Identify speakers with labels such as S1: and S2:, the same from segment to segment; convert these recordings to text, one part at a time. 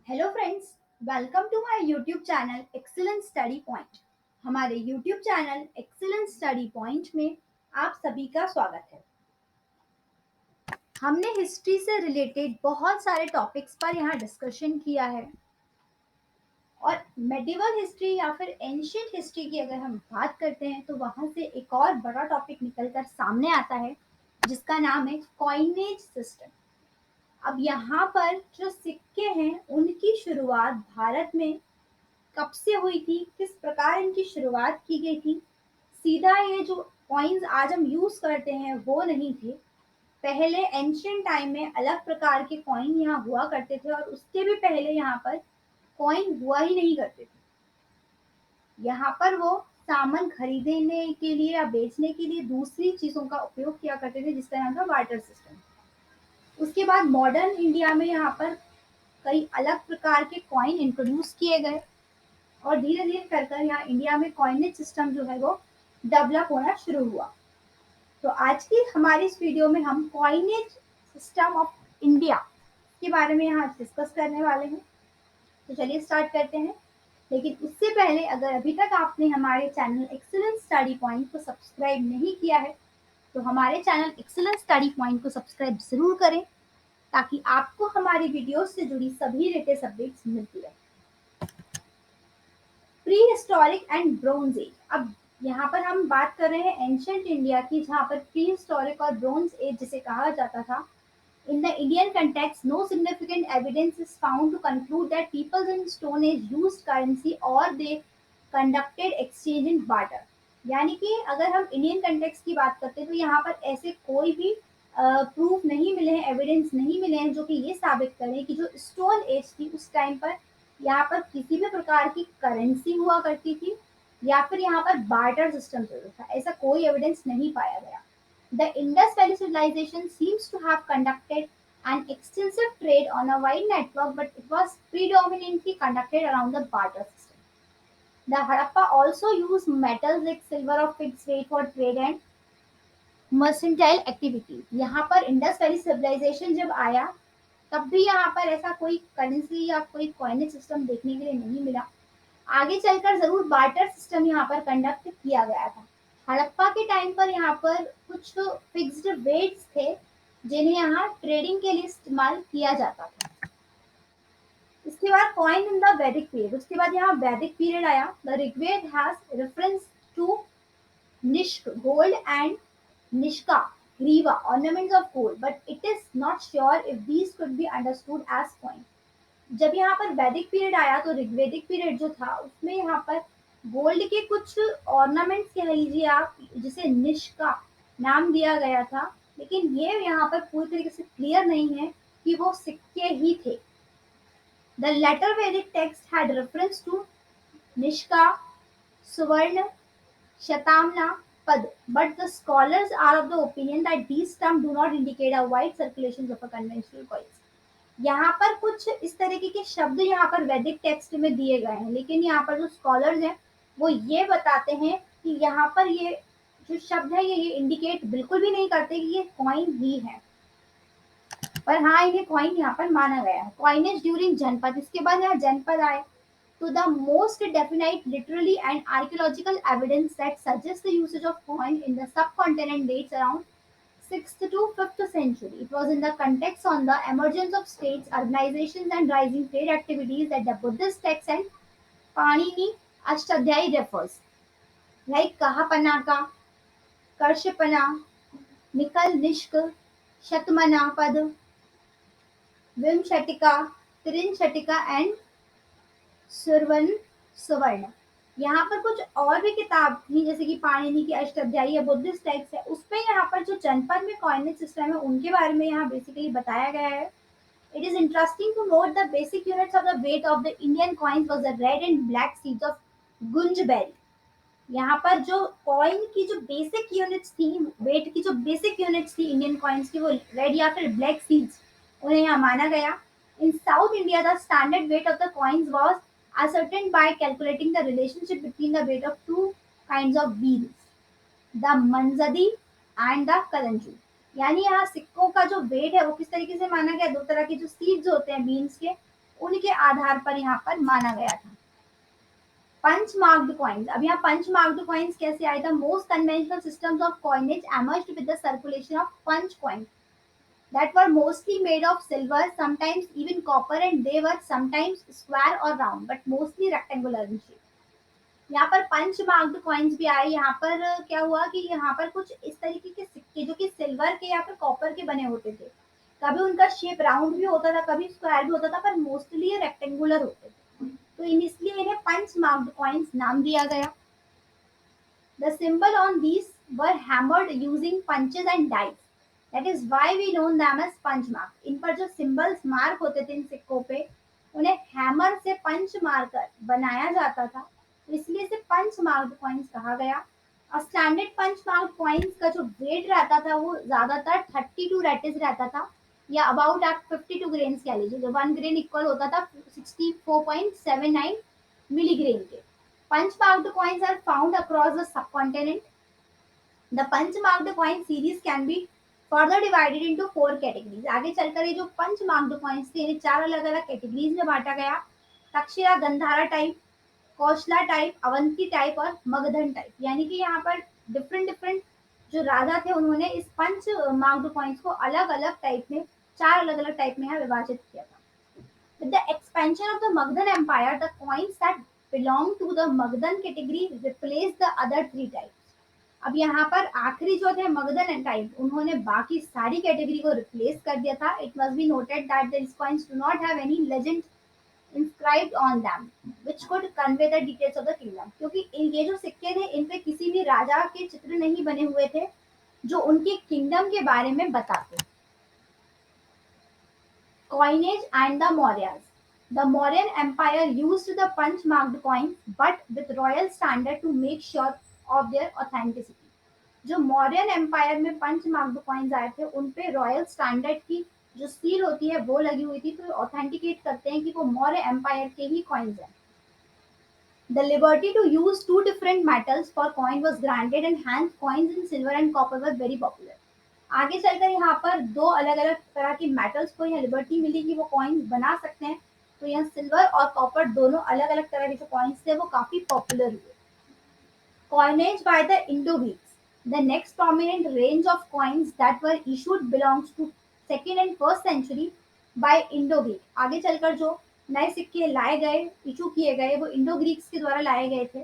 S1: Hello friends, welcome to my YouTube channel excellent study point. हमारे YouTube channel excellent study point में आप सभी का स्वागत है। हमने हिस्ट्री से रिलेटेड बहुत सारे टॉपिक्स पर यहाँ डिस्कशन किया है और मेडिवल हिस्ट्री या फिर एंशियंट हिस्ट्री की अगर हम बात करते हैं तो वहाँ से एक और बड़ा टॉपिक निकलकर सामने आता है जिसका नाम है कॉइनेज सिस्टम। अब यहाँ पर जो सिक्के हैं उनकी शुरुआत भारत में कब से हुई थी, किस प्रकार इनकी शुरुआत की गई थी। सीधा ये जो कॉइन्स आज हम यूज करते हैं वो नहीं थे। पहले एंशियंट टाइम में अलग प्रकार के कॉइन यहाँ हुआ करते थे और उसके भी पहले यहाँ पर कॉइन हुआ ही नहीं करते थे। यहाँ पर वो सामान खरीदने के लिए या बेचने के लिए दूसरी चीजों का उपयोग किया करते थे जिसका नाम था बार्टर सिस्टम। उसके बाद मॉडर्न इंडिया में यहाँ पर कई अलग प्रकार के कॉइन इंट्रोड्यूस किए गए और धीरे धीरे कर कर यहाँ इंडिया में कॉइनेज सिस्टम जो है वो डेवलप होना शुरू हुआ। तो आज की हमारी इस वीडियो में हम कॉइनेज सिस्टम ऑफ इंडिया के बारे में यहाँ डिस्कस करने वाले हैं। तो चलिए स्टार्ट करते हैं। लेकिन उससे पहले अगर अभी तक आपने हमारे चैनल एक्सीलेंट स्टडी पॉइंट को सब्सक्राइब नहीं किया है तो हमारे चैनल एक्सीलेंट स्टडी पॉइंट को सब्सक्राइब जरूर करें ताकि आपको हमारी वीडियोस से जुड़ी सभी लेटेस्ट अपडेट्स मिलती रहे। Pre historic and bronze as. अब यहाँ पर हम बात कर रहे हैं एंशियंट इंडिया की, जहाँ पर प्री हिस्टोरिक और ब्रोंज एज जिसे कहा जाता था। In the Indian context, no significant evidence is found to conclude that peoples in Stone Age used currency or they conducted exchange in barter. यानी कि अगर हम इंडियन कंटेक्स्ट की बात करते हैं तो यहाँ पर ऐसे कोई भी प्रूफ नहीं मिले हैं, एविडेंस नहीं मिले हैं जो कि ये साबित करें कि जो स्टोन एज थी उस टाइम पर यहाँ पर किसी भी प्रकार की करेंसी हुआ करती थी या फिर यहाँ पर बार्टर सिस्टम चलता था। ऐसा कोई एविडेंस नहीं पाया गया। The Indus Valley civilization seems to have conducted an extensive trade on a wide network, but it was predominantly conducted around the barter system. The Harappa also used metals like silver or fixed rate for trade and mercantile activity. यहाँ पर Indus valley civilisation जब आया तब भी यहाँ पर ऐसा कोई करेंसी या कोई कॉइनेज सिस्टम देखने के लिए नहीं मिला। आगे चलकर जरूर बार्टर सिस्टम यहाँ पर कंडक्ट किया गया था। हड़प्पा के टाइम पर यहाँ पर कुछ फिक्स्ड वेट्स थे जिन्हें यहाँ ट्रेडिंग के लिए इस्तेमाल किया जाता था। इसके बाद coin in the Vedic period. उसके बाद यहाँ वैदिक पीरियड आया। The Rigveda has reference to nishka gold and nishka griva ornaments of gold, but it is not sure if these could be understood as coin. जब यहाँ पर वैदिक पीरियड आया तो ऋग्वेदिक पीरियड जो था उसमें यहाँ पर गोल्ड के कुछ ऑर्नामेंट्स कह लीजिए आप, जिसे निष्का नाम दिया गया था, लेकिन ये यहाँ पर पूरी तरीके से क्लियर नहीं है कि वो सिक्के ही थे। The later Vedic text had reference to nishka suvarna shatamana पद, but the scholars are of the opinion that these terms do not indicate a wide circulation of a conventional coins. यहाँ पर कुछ इस तरीके के शब्द यहाँ पर वैदिक टेक्स्ट में दिए गए हैं, लेकिन यहाँ पर जो स्कॉलर्स हैं वो ये बताते हैं कि यहाँ पर ये जो शब्द है ये इंडिकेट बिल्कुल भी नहीं करते कि ये कॉइन ही है, पर हाँ ये कॉइन यहाँ पर माना गया है। कॉइनेज ड्यूरिंग जनपद। इसके बाद यहाँ जनपद आए तो the most definite literary and archaeological evidence that suggests the usage of coin in the subcontinent dates around 6th to 5th century. It was in the context on the emergence of states, urbanizations and rising trade activities that the Buddhist text and Panini Ashtadhyayi refers, like Kahapanaka, Karshapana, Nikal Nishk, Shatmana Pad, Vimshatika, Trinshatika and सुरवन सुवर्ण। यहाँ पर कुछ और भी किताब थी जैसे कि पाणिनि की अष्टाध्यायी या बुद्धिस्ट टेक्स्ट है, उसपे यहाँ पर जो जनपद में कॉइनेज सिस्टम है उनके बारे में यहाँ बेसिकली बताया गया है। It is interesting to note the basic units of the weight of the Indian coins was the red and black seeds of gunjaberry. यहाँ पर जो कॉइन की जो बेसिक यूनिट्स थी, वेट की जो बेसिक यूनिट्स थी इंडियन कॉइन्स की, वो रेड या फिर ब्लैक सीड्स उन्हें यहाँ माना गया। In South India the standard weight of the coins was ascertained by calculating the relationship between the weight of two kinds of beans, the manzadi and the kalanju। यानी यहाँ सिक्कों का जो वेट है वो किस तरीके से माना गया, दो तरह के जो सीड्स होते हैं बीन्स के उनके आधार पर यहाँ पर माना गया था। पंच मार्क्ड कॉइन्स, अब यहाँ पंच मार्क्ड कॉइन्स कैसे आए? The most conventional systems of coinage emerged with the circulation of punch coins that were mostly made of silver, sometimes even copper, and they were sometimes square or round, but mostly rectangular in shape. यहाँ पर पंच marked coins भी आए। यहाँ पर क्या हुआ कि यहाँ पर कुछ इस तरीके के सिक्के जो कि सिल्वर के या फिर कॉपर के बने होते थे, कभी उनका शेप राउंड भी होता था, कभी स्क्वायर भी होता था, पर मोस्टली ये रेक्टेंगुलर होते थे, तो इसलिए इन्हें पंच मार्क्ड कॉइन्स नाम दिया गया। The symbol on these were hammered using punches and dies, that is why we known them as punch mark. इन पर जो सिंबल्स मार्क होते थे इन सिक्कों पे, उन्हें हैमर से पंच मारकर बनाया जाता था, तो इसलिए इसे पंच मार्क्ड कॉइन्स कहा गया। और स्टैंडर्ड पंच मार्क्ड कॉइन्स का जो वेट रहता था वो ज्यादातर 32 रेटिस रहता था, या अबाउट आप 52 ग्रेन्स कह लीजिए, जो 1 ग्रेन इक्वल होता था 64.79 मिलीग्रेन के। Punch marked coins are found across the subcontinent. The punch marked coin series can be further divided into 4 categories. आगे चलकर ये जो पंच मार्क्ड कॉइन्स थे इन्हें 4 अलग अलग कैटेगरीज में बांटा गया। Takshashila Gandhara type, Kosala type, Avanti type और मगधन टाइप। यानी कि यहाँ पर डिफरेंट डिफरेंट जो राजा थे उन्होंने इस पंच मार्क्ड कॉइन्स को अलग अलग टाइप में, 4 अलग अलग टाइप में यहाँ विभाजित किया था। With the expansion of the Magadhan Empire, the coins that belong to the Magadhan category replaced the other 3 types. अब यहाँ पर आखिरी जो थे मगधन टाइप, उन्होंने बाकी सारी कैटेगरी को रिप्लेस कर दिया था। It must be noted that these coins do not have any legend inscribed on them which could convey the details of the kingdom, क्योंकि ये जो सिक्के थे इन पे किसी भी राजा के चित्र नहीं बने हुए थे जो उनके किंगडम के बारे में बताते। Coinage and the Mauryas. The Mauryan Empire used the punch-marked coins, but with royal standard to make sure of their authenticity. जो मौर्यन एम्पायर में पंच मार्क्ड कॉइन्स आए थे उन पे रॉयल स्टैंडर्ड की जो सील होती है वो लगी हुई थी, तो ऑथेंटिकेट करते हैं कि वो मौर्य एम्पायर के ही कॉइन्स हैं। The liberty to use two different metals for coin was granted, and hence coins in silver and copper were very popular. आगे चलकर यहाँ पर 2 अलग अलग तरह की मेटल्स को यहाँ लिबर्टी मिली कि वो कॉइन्स बना सकते हैं, तो यहाँ सिल्वर और कॉपर दोनों अलग अलग तरह के जो कॉइन्स थे वो काफी पॉपुलर हुए। Coinage by the Indo-Greeks. The next prominent range of coins that were issued belongs to second and first century by Indo-Greek. आगे चलकर जो नए सिक्के लाए गए, इशू किए गए, वो इंडो ग्रीक्स के द्वारा लाए गए थे।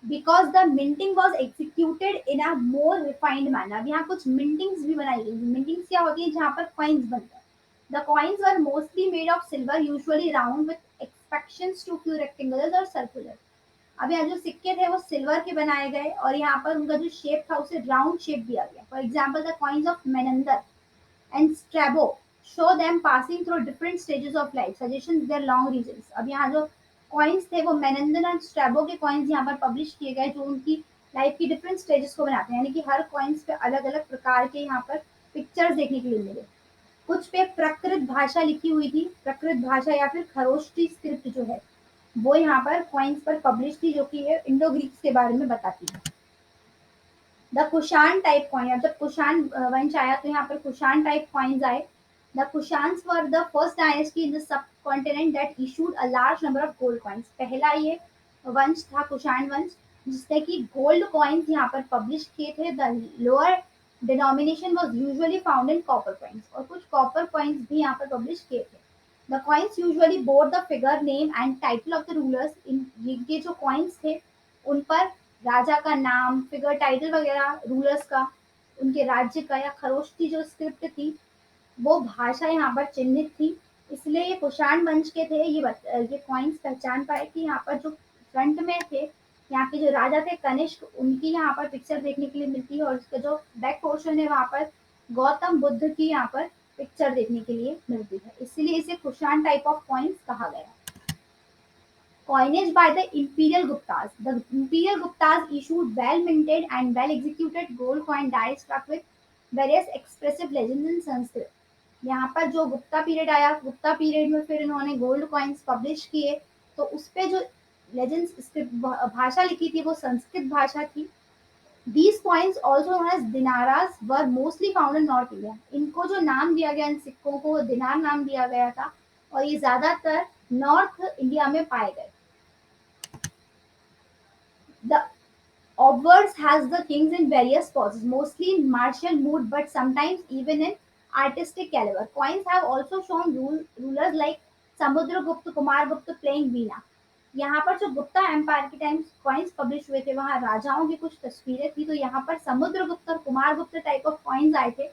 S1: Because the minting was executed in a more refined manner. यहाँ कुछ मिंटिंग्स भी बनाई गई। मिंटिंग्स क्या होती है? जहाँ पर कॉइन्स बनते हैं। The coins were mostly made of silver, usually round with exceptions to few rectangles or circular. अब यहाँ जो सिक्के थे वो सिल्वर के बनाए गए और यहाँ पर उनका जो शेप था उसे राउंड शेप दिया गया। For example the coins of Menander and Strabo show them passing through different stages of life, suggestions their long reigns. अब यहाँ जो कॉइन्स थे वो मेनंदर और स्ट्रैबो के कॉइन्स यहाँ पर पब्लिश किए गए जो उनकी लाइफ की डिफरेंट स्टेजेस को बनाते हैं, यानी कि हर कॉइन्स पे अलग अलग प्रकार के यहाँ पर पिक्चर्स देखने के लिए मिले। कुछ पे प्रकृत भाषा लिखी हुई थी, प्रकृत भाषा या फिर खरोष्टी स्क्रिप्ट जो है वो यहाँ पर कॉइन्स पर पब्लिश थी, जो कि इंडो ग्रीक्स के बारे में बताती है। द कुशान टाइप कॉइन, अब जब कुशान वंश आया तो यहाँ पर कुशान टाइप कॉइन्स आए। The Kushans were the first dynasty in the subcontinent that issued a large number of gold coins. पहला ये वंश था कुशान वंश जिसने कि गोल्ड कॉइन्स यहाँ पर पब्लिश किए थे। The lower denomination was usually found in copper coins, और कुछ कॉपर कॉइन्स भी यहाँ पर पब्लिश किए थे। The coins usually bore the figure, name and title of the rulers. ये जो coins थे उन पर राजा का नाम, फिगर, टाइटल वगैरह रूलर्स का, उनके राज्य का या खरोष्टी जो स्क्रिप्ट थी वो भाषा यहाँ पर चिन्हित थी। इसलिए ये कुषाण वंश के थे। ये कॉइन्स पहचान पाए कि यहाँ पर जो फ्रंट में थे यहाँ के जो राजा थे कनिष्क, उनकी यहाँ पर पिक्चर देखने के लिए मिलती है, और उसका जो बैक पोर्शन है वहाँ पर गौतम बुद्ध की यहाँ पर पिक्चर देखने के लिए मिलती है, इसलिए इसे कुषाण टाइप ऑफ कॉइन्स कहा गया। Coinage by the Imperial Guptas. The Imperial Guptas issued well-minted and well-executed gold coin dies struck with various expressive legends in Sanskrit. यहाँ पर जो गुप्ता पीरियड आया, गुप्ता पीरियड में फिर इन्होंने गोल्ड कॉइन्स पब्लिश किए, तो उस पे जो लेजेंड्स भाषा लिखी थी वो संस्कृत भाषा थी। These coins, also known as dinaras, were mostly found in North India. इनको जो नाम दिया गया इन सिक्कों को, वो दिनार नाम दिया गया था, और ये ज्यादातर नॉर्थ इंडिया में पाए गए। The obverse has the kings in various poses, mostly in martial mood, but sometimes even in artistic caliber. Coins have also shown rulers like Samudragupta, Kumargupta playing veena. यहाँ पर जो गुप्ता एम्पायर के time coins publish हुए थे वहाँ राजाओं की कुछ तस्वीरें थी, तो यहाँ पर समुद्रगुप्त और कुमारगुप्त टाइप ऑफ कॉइन्स आए थे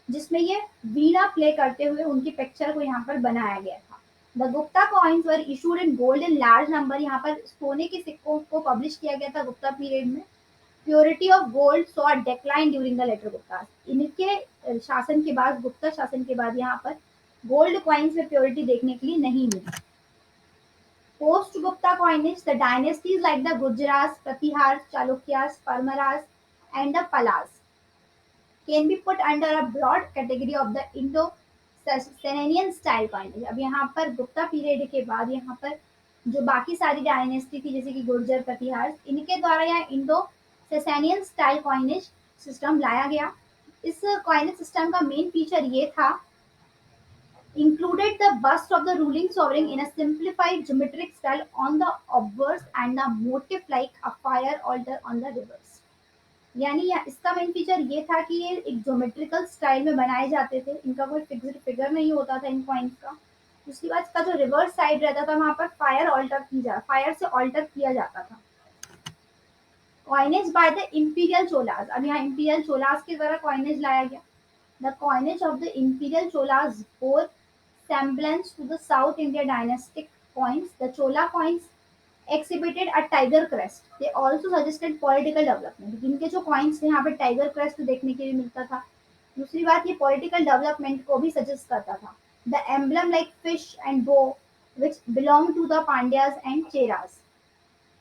S1: जिसमें ये वीणा प्ले करते हुए उनकी पिक्चर को यहाँ पर बनाया गया था। The Gupta coins were issued in gold in large number. यहाँ पर सोने के सिक्कों को पब्लिश किया गया था गुप्ता पीरियड में। Purity of gold saw a decline during the later Gupta. इनके शासन के बाद, गुप्ता शासन के बाद यहाँ पर गोल्ड कॉइन्स में प्योरिटी देखने के लिए नहीं मिली। Post Gupta coinage, the dynasties like the Gujaras, Pratihars, Chalukyas, Parmaras, and the Palas can be put under a broad category of the Indo-Sasanian style coinage। अब यहाँ पर गुप्ता पीरियड के बाद यहाँ पर जो बाकी सारी डायनेस्टी थी जैसे कि गुर्जर, प्रतिहार, इनके द्वारा यहाँ इंडो सेसानियन स्टाइल कॉइनेज सिस्टम लाया गया। इस कॉइनेज सिस्टम का मेन फीचर ये था, included the bust of the ruling sovereign in a simplified geometric style on the obverse and the motif like a fire altar on the reverse। यानी इसका main feature ये था कि ये एक ज्योमेट्रिकल स्टाइल में बनाए जाते थे, इनका कोई फिक्स्ड फिगर नहीं होता था इन कॉइन्स का। दूसरी बात, इसका जो रिवर्स साइड रहता था वहां पर फायर से ऑल्टर किया जाता था। Coinage by the imperial Cholas. अब यहाँ इंपीरियल चोलास के द्वारा कॉइनेज लाया गया। The coinage of the imperial Cholas bore semblance to the South India dynastic coins. The Chola coins exhibited a tiger crest. They also suggested political development। इनके जो coins थे यहाँ पे tiger crest देखने के लिए मिलता था। दूसरी बात, ये political development को भी suggest करता था। The emblem like fish and bow which belong to the Pandyas and Cheras।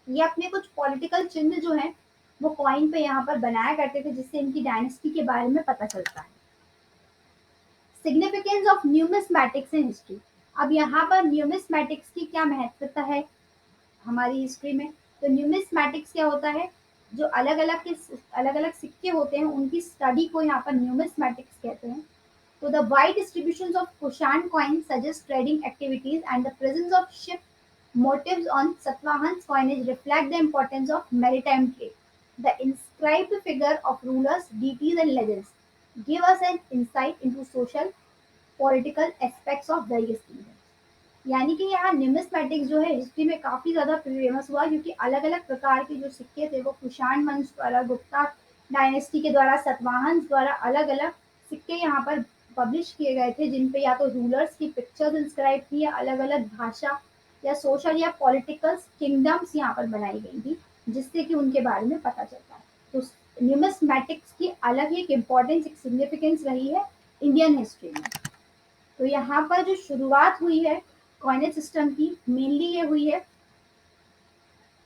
S1: ये अपने कुछ political चिन्ह जो हैं वो coin पे यहाँ पर बनाया करते थे जिससे इनकी dynasty के बारे में पता चलता है। Significance of numismatics in history. अब यहाँ पर न्यूमिस्मैटिक्स की क्या महत्वता है हमारी हिस्ट्री में, तो न्यूमिस्मैटिक्स क्या होता है, जो अलग अलग सिक्के होते हैं उनकी स्टडी को यहाँ पर न्यूमिस्मैटिक्स कहते हैं। तो the wide distribution of Kushan coin suggest trading activities and the presence of ship motifs on Satavahan's coinage reflect the importance of maritime trade. The inscribed figure of rulers, deities, and legends give us an insight into social, political aspects of various kingdoms। यानी कि यहाँ numismatics जो है history में काफी ज्यादा famous हुआ क्योंकि अलग अलग प्रकार के जो सिक्के थे वो कुषाण वंश द्वारा, गुप्ता डायनेस्टी के द्वारा, सतवाहन द्वारा अलग अलग सिक्के यहाँ पर पब्लिश किए गए थे जिन पे या तो रूलर्स की पिक्चर्स इंस्क्राइब थी या अलग अलग भाषा या सोशल या पॉलिटिकल किंगडम्स यहाँ पर बनाई गई थी जिससे कि उनके बारे में पता चलता है। तो न्यूमिस्मैटिक्स की अलग ही एक इम्पोर्टेंस, एक सिग्निफिकेंस रही है इंडियन हिस्ट्री में। तो यहाँ पर जो शुरुआत हुई है कॉइनेज सिस्टम की, मेनली ये हुई है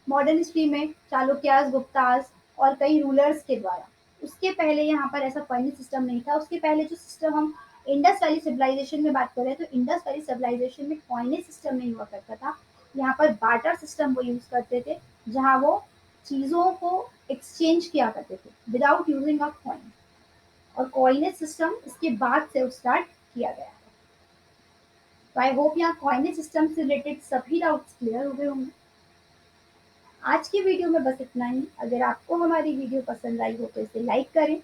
S1: मॉडर्न हिस्ट्री में चालुक्यास, गुप्तास और कई रूलर्स के द्वारा। उसके पहले यहाँ पर ऐसा कॉइनेज सिस्टम नहीं था। उसके पहले जो सिस्टम हम इंडस वैली सिविलाइजेशन में बात कर रहे हैं तो इंडस वैली सिविलाइजेशन में कॉइनेज सिस्टम नहीं हुआ करता था। यहाँ पर बार्टर सिस्टम वो यूज करते थे जहाँ वो चीजों को एक्सचेंज किया करते थे विदाउट यूजिंग अ कॉइन, और कॉइनेज सिस्टम इसके बाद से स्टार्ट किया गया है। तो आई होप यहाँ कॉइनेज सिस्टम से रिलेटेड सभी डाउट्स क्लियर हो गए होंगे। आज की वीडियो में बस इतना ही। अगर आपको हमारी वीडियो पसंद आई हो तो इसे लाइक करें,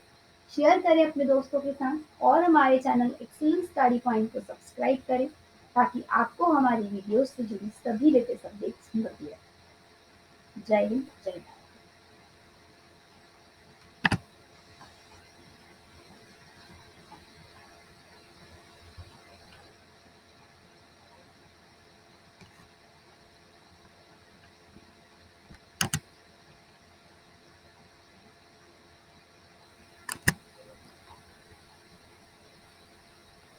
S1: शेयर करें अपने दोस्तों के साथ और हमारे चैनल एक्सीलेंस स्टडी पॉइंट को सब्सक्राइब करें ताकि आपको हमारी वीडियो से जुड़ी सभी लेटेस्ट अपडेट्स मिलती रहे। जय हिंद, जय भारत।